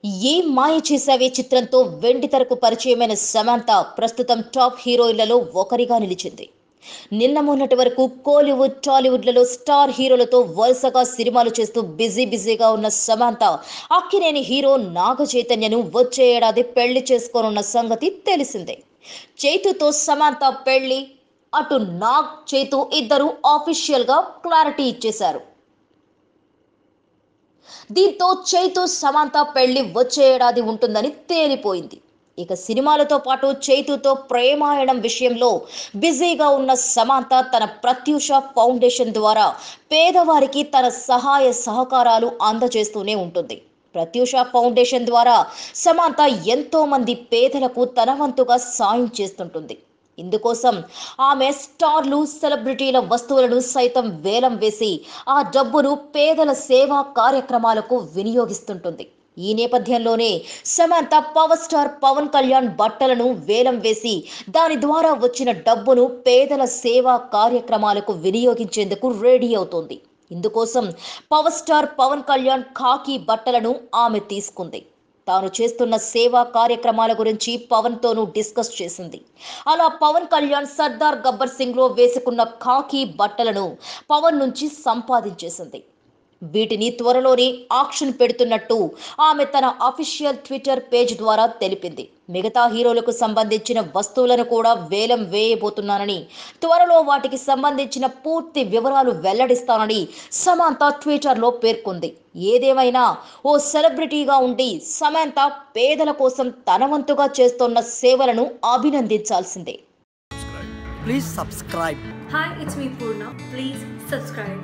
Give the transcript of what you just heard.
ఏ మాయ చేసావే చిత్రంతో వెండితెరకు పరిచయమైన సమంత ప్రస్తుతం టాప్ హీరోయిన్లలో ఒకరిగా నిలిచింది. నిన్న మొన్నటి వరకు కోలీవుడ్ టాలీవుడ్లలో స్టార్ హీరోలతో వరుసగా సినిమాలు చేస్తూ బిజీగా ఉన్న సమంత అక్కినేని హీరో నాగ చైతన్యను వచ్చే ఏడాది పెళ్లి చేసుకోనున్న సంగతి తెలిసిందే. చైతుతో సమంత పెళ్లి, అటు నాగ్ చైతు ఇద్దరు ఆఫీషియల్ గా క్లారిటీ ఇచ్చేశారు. దీంతో చైతు సమంత పెళ్లి వచ్చే ఏడాది ఉంటుందని తేలిపోయింది. ఇక సినిమాలతో పాటు చైతుతో ప్రేమాయణం విషయంలో బిజీగా ఉన్న సమంత తన ప్రత్యూష ఫౌండేషన్ ద్వారా పేదవారికి తన సహాయ సహకారాలు అందజేస్తూనే ఉంటుంది. ప్రత్యూష ఫౌండేషన్ ద్వారా సమంత ఎంతో మంది పేదలకు తన వంతుగా సాయం చేస్తుంటుంది. ఇందుకోసం ఆమె స్టార్లు, సెలబ్రిటీల వస్తువులను సైతం వేలం వేసి ఆ డబ్బును పేదల సేవా కార్యక్రమాలకు వినియోగిస్తుంటుంది. ఈ నేపథ్యంలోనే సమంత పవర్ స్టార్ పవన్ కళ్యాణ్ బట్టలను వేలం వేసి దాని ద్వారా వచ్చిన డబ్బును పేదల సేవా కార్యక్రమాలకు వినియోగించేందుకు రెడీ అవుతోంది. ఇందుకోసం పవర్ స్టార్ పవన్ కళ్యాణ్ ఖాకీ బట్టలను ఆమె తీసుకుంది. తాను చేస్తున్న సేవా కార్యక్రమాల గురించి పవన్ తోనూ డిస్కస్ చేసింది. అలా పవన్ కళ్యాణ్ సర్దార్ గబ్బర్ సింగ్ లో వేసుకున్న ఖాకీ బట్టలను పవన్ నుంచి సంపాదించేసింది. వీటిని త్వరలోనే ఆక్షన్ పెడుతున్నట్టు ఆమె తన అఫీషియల్ ట్విట్టర్ పేజ్ ద్వారా తెలిపింది. మిగతా హీరోలకు సంబంధించిన వస్తువులను కూడా వేలం వేయబోతున్నానని, త్వరలో వాటికి సంబంధించిన పూర్తి వివరాలు వెల్లడిస్తానని సమంత ట్విట్టర్లో పేర్కొంది. ఏదేమైనా ఓ సెలబ్రిటీగా ఉండి సమంత పేదల కోసం తన వంతుగా చేస్తున్న సేవలను అభినందించాల్సిందే. Please subscribe. Hi, it's me Purna. Please subscribe.